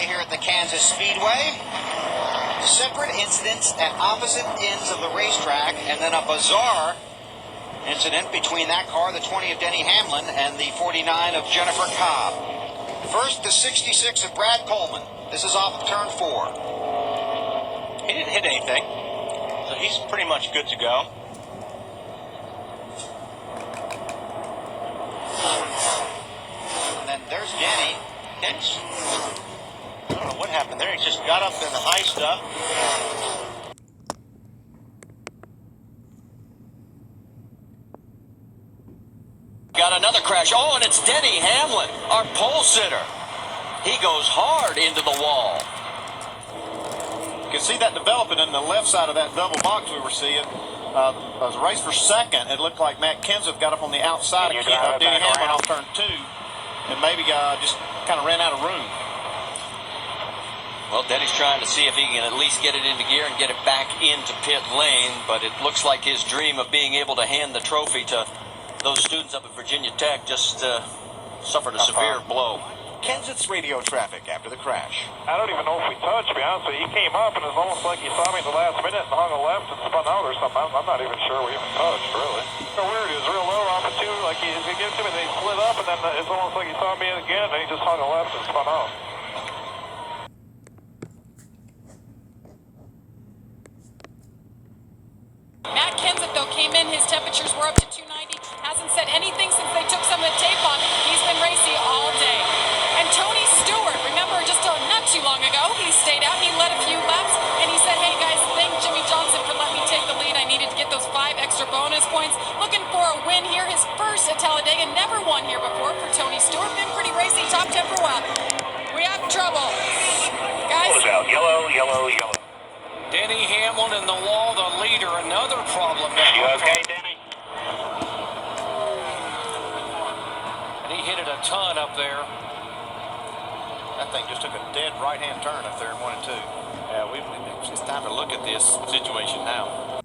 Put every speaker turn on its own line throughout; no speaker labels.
day here at the Kansas Speedway. Separate incidents at opposite ends of the racetrack, and then a bizarre incident between that car, the 20 of Denny Hamlin, and the 49 of Jennifer Cobb. First, the 66 of Brad Coleman. This is off of turn 4.
He didn't hit anything, so he's pretty much good to go.
And then there's Denny.
I don't know what happened there. He just got up in the high stuff.
Got another crash. Oh, and it's Denny Hamlin, our pole sitter. He goes hard into the wall.
You can see that developing in the left side of that double box we were seeing. As a race for second, it looked like Matt Kenseth got up on the outside of Denny Hamlin off turn 2, and maybe just kind of ran out of room.
Well, Denny's trying to see if he can at least get it into gear and get it back into pit lane, but it looks like his dream of being able to hand the trophy to those students up at Virginia Tech just suffered a severe blow.
Kenseth's radio traffic after the crash.
I don't even know if we touched, to be honest with you. He came up and it's almost like he saw me at the last minute and hung a left and spun out or something. I'm not even sure we even touched, really. So weird. He was real low off of 2, like he gave it to me, and then he slid up, and then it's almost like he saw me again, and he just hung a left and spun out.
Matt Kenseth, though, came in. His temperatures were up to 290. Hasn't said anything since they took some of the tape off. He's been racy all day. And Tony Stewart, remember just not too long ago, he stayed out and he led a few laps. And he said, hey, guys, thank Jimmy Johnson for letting me take the lead. I needed to get those 5 extra bonus points. Looking for a win here. His first at Talladega. Never won here before for Tony Stewart. Been pretty racy. Top 10 for a while. We have trouble. Guys.
Close out. Yellow, yellow, yellow.
Denny Hamlin in the wall, the leader. Another problem.
You okay, Denny?
And he hit it a ton up there.
That thing just took a dead right-hand turn up there in 1 and 2. Yeah, it's just time to look at this situation now.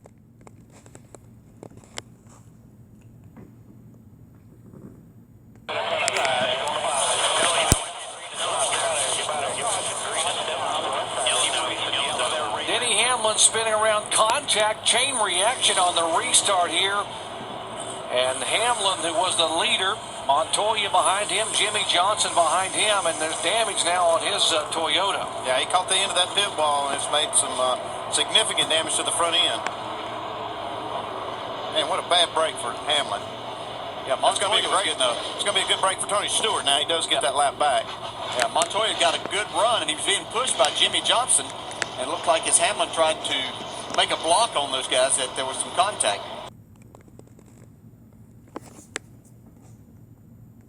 Denny Hamlin spinning around contact, chain reaction on the restart here. And Hamlin, who was the leader, Montoya behind him, Jimmy Johnson behind him, and there's damage now on his Toyota.
Yeah, he caught the end of that pit wall, and it's made some significant damage to the front end. Man, what a bad break for Hamlin. Yeah, Montoya it's going to be a good break for Tony Stewart now. He does get that lap back. Yeah, Montoya got a good run, and he was being pushed by Jimmy Johnson, and it looked like as Hamlin tried to make a block on those guys that there was some contact.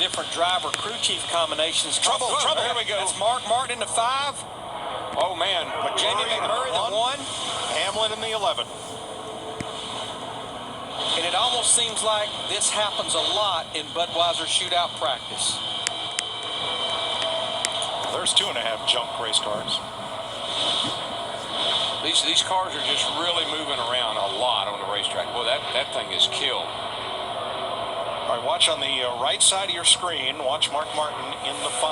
Different driver crew chief combinations. Trouble.
Here we go.
It's Mark Martin in the 5. Oh man, but Jamie McMurray the 1,
Hamlin in the 11.
and it almost seems like this happens a lot in Budweiser shootout practice.
There's 2.5 junk race cars.
These cars are just really moving around a lot on the racetrack. Boy, that thing is killed.
All right, watch on the right side of your screen. Watch Mark Martin in the 5.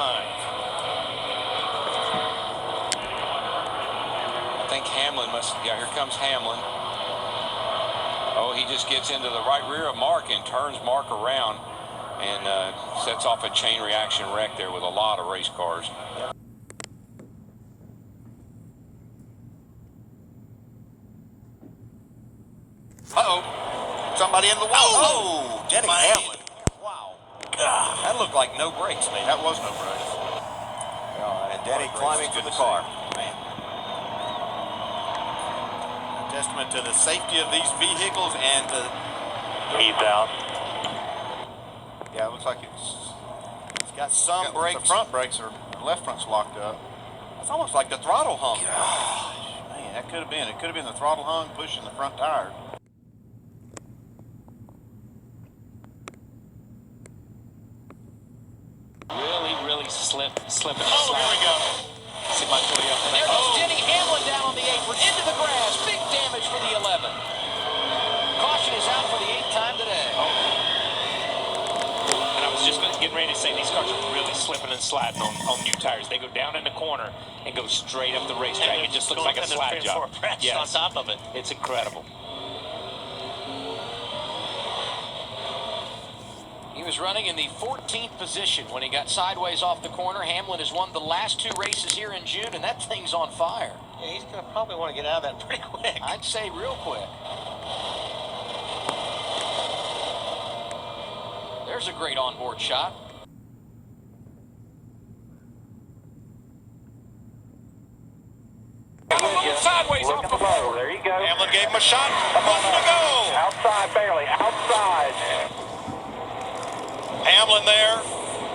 I think Hamlin must, yeah, here comes Hamlin. Oh, he just gets into the right rear of Mark and turns Mark around and sets off a chain reaction wreck there with a lot of race cars.
Uh-oh. Somebody in the wall. Oh, Denny Hamlin. Wow. That looked like no brakes, man. That was no brakes. And Denny climbing to the car. Man. A testament to the safety of these vehicles and to...
He's out.
Yeah, it looks like it's got some brakes. The front brakes are, the left front's locked up. It's almost like the throttle hung. Gosh, man, that could have been. It could have been the throttle hung pushing the front tire.
Really slipping.
Oh, here we go.
See my Toyota. There goes Denny Hamlin down on the apron into the grass. Big damage for the 11. Caution is out for the 8th time today.
And I was just getting ready to say these cars are really
slipping and sliding on new tires. They go down in the corner and go straight up the racetrack. It just looks like a slide job.
Yes. On top of it.
It's incredible.
He was running in the 14th position when he got sideways off the corner. Hamlin has won the last 2 races here in June, and that thing's on fire.
Yeah, he's going to probably want to get out of that pretty quick.
I'd say real quick. There's a great onboard shot.
Sideways off the floor.
There you go.
Hamlin gave him a shot. 1 to go.
Outside, barely. Outside.
Hamlin there.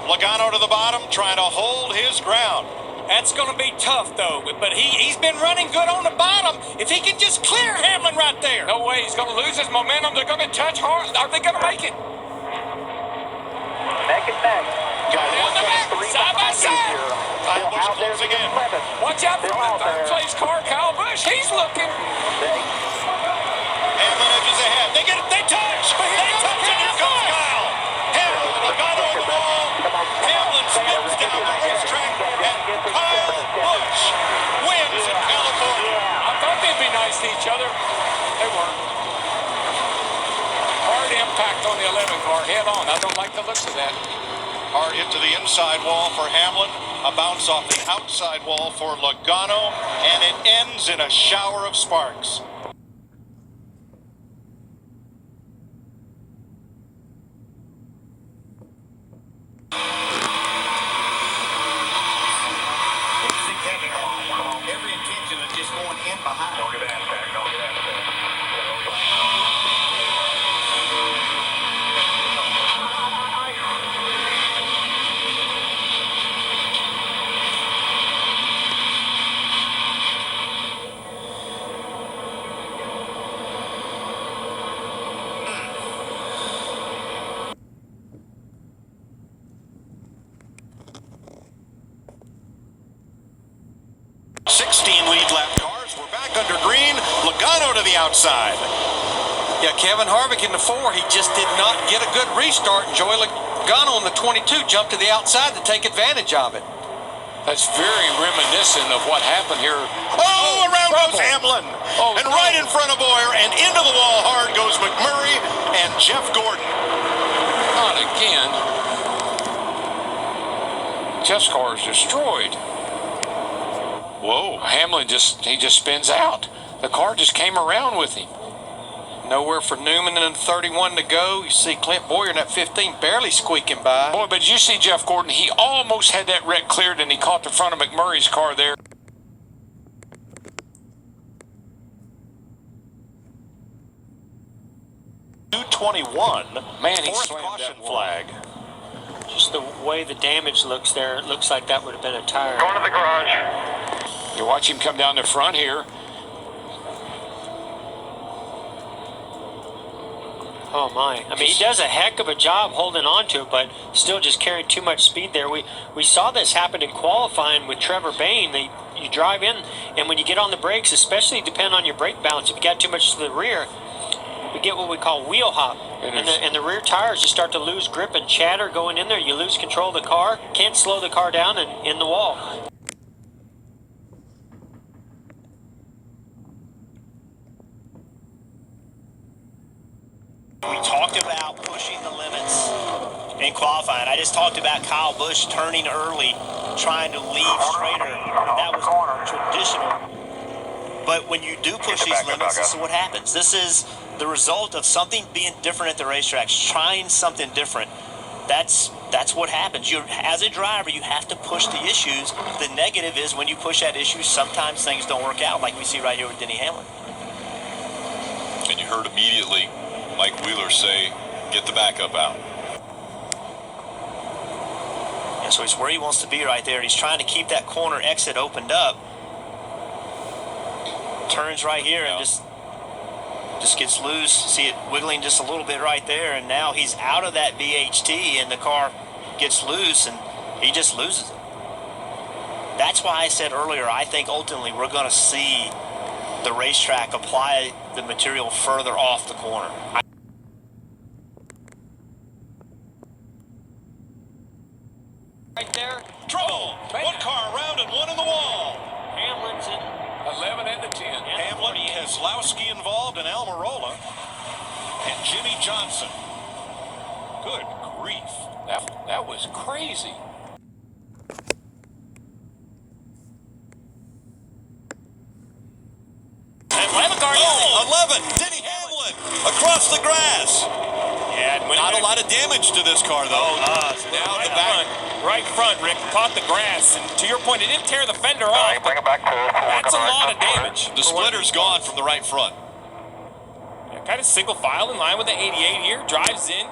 Logano to the bottom, trying to hold his ground.
That's going to be tough, though. But he's been running good on the bottom. If he can just clear Hamlin right there. No way. He's going to lose his momentum. They're going to touch hard. Are they going to make it?
Neck and neck.
Down the back, side by side.
Kyle Busch close again.
Watch out for the third place car, Kyle Busch. He's looking.
Hamlin edges ahead. They touch. They touch, and here comes Kyle. Hamlin, Logano on the wall. Hamlin spins down the racetrack, and Kyle Busch wins in California.
I thought they'd be nice to each other. They weren't. Hard impact on the 11 car, head on. I don't like the looks of that.
Hard hit to the inside wall for Hamlin. A bounce off the outside wall for Logano, and it ends in a shower of sparks.
Every intention of just going in behind.
Don't get that back. Don't get that back.
16 lead lap cars. We're back under green. Logano to the outside.
Yeah, Kevin Harvick in the 4, he just did not get a good restart. And Joey Logano on the 22 jumped to the outside to take advantage of it.
That's very reminiscent of what happened here.
Oh, around goes Hamlin. And right in front of Boyer and into the wall hard goes McMurray and Jeff Gordon.
Not again. Jeff's car is destroyed.
Whoa.
Hamlin he just spins out. The car just came around with him.
Nowhere for Newman and 31 to go. You see Clint Boyer in that 15 barely squeaking by.
Boy, but you see Jeff Gordon, he almost had that wreck cleared and he caught the front of McMurray's car there.
.221.
Man, he
fourth
slammed
caution
that
flag.
Just the way the damage looks there, it looks like that would have been a tire.
Going to the garage.
You watch him come down the front here.
Oh my! I mean, he does a heck of a job holding on to it, but still just carried too much speed there. We saw this happen in qualifying with Trevor Bayne. You drive in, and when you get on the brakes, especially depending on your brake balance, if you got too much to the rear, we get what we call wheel hop, and the rear tires just start to lose grip and chatter going in there. You lose control of the car, can't slow the car down, and in the wall.
We talked about pushing the limits in qualifying. I just talked about Kyle Busch turning early, trying to leave straighter. That was traditional. But when you do push these limits, this is what happens. This is the result of something being different at the racetracks, trying something different. That's what happens. As a driver, you have to push the issues. The negative is when you push that issue, sometimes things don't work out, like we see right here with Denny Hamlin.
And you heard immediately Mike Wheeler say, get the backup out.
Yeah, so he's where he wants to be right there. He's trying to keep that corner exit opened up. Turns right here and just gets loose. See it wiggling just a little bit right there, and now he's out of that BHT, and the car gets loose, and he just loses it. That's why I said earlier, I think ultimately we're going to see the racetrack apply the material further off the corner.
Right there.
Almirola and Jimmy Johnson. Good grief.
That was crazy.
And 11, Denny Hamlin across the grass.
Yeah,
Not a lot of damage to this car, though. Now
right
the back.
Right front, Rick, caught the grass. And to your point, it didn't tear the fender off.
Bring it back to us.
That's a lot of damage.
The splitter's gone from the right front.
Yeah, kind of single file in line with the 88 here. Drives in.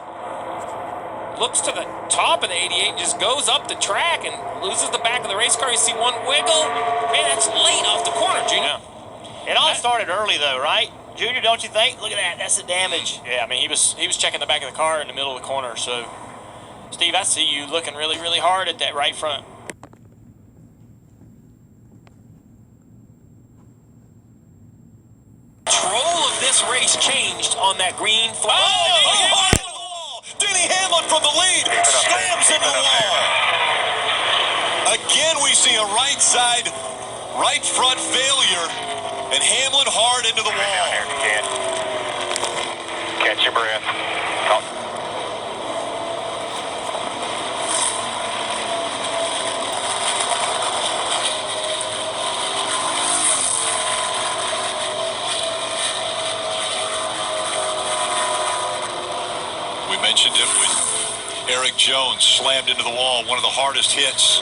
Looks to the top of the 88, just goes up the track and loses the back of the race car. You see one wiggle. Man, that's late off the corner, Junior.
It all started early, though, right? Junior, don't you think? Look at that. That's the damage.
Yeah, I mean, he was checking the back of the car in the middle of the corner. So, Steve, I see you looking really, really hard at that right front.
Control of this race changed on that green flag. Denny Hamlin from the lead slams into the wall. Again, we see a right side, right front failure, and Hamlin hard into the wall.
Catch your breath.
We mentioned it when Eric Jones slammed into the wall, one of the hardest hits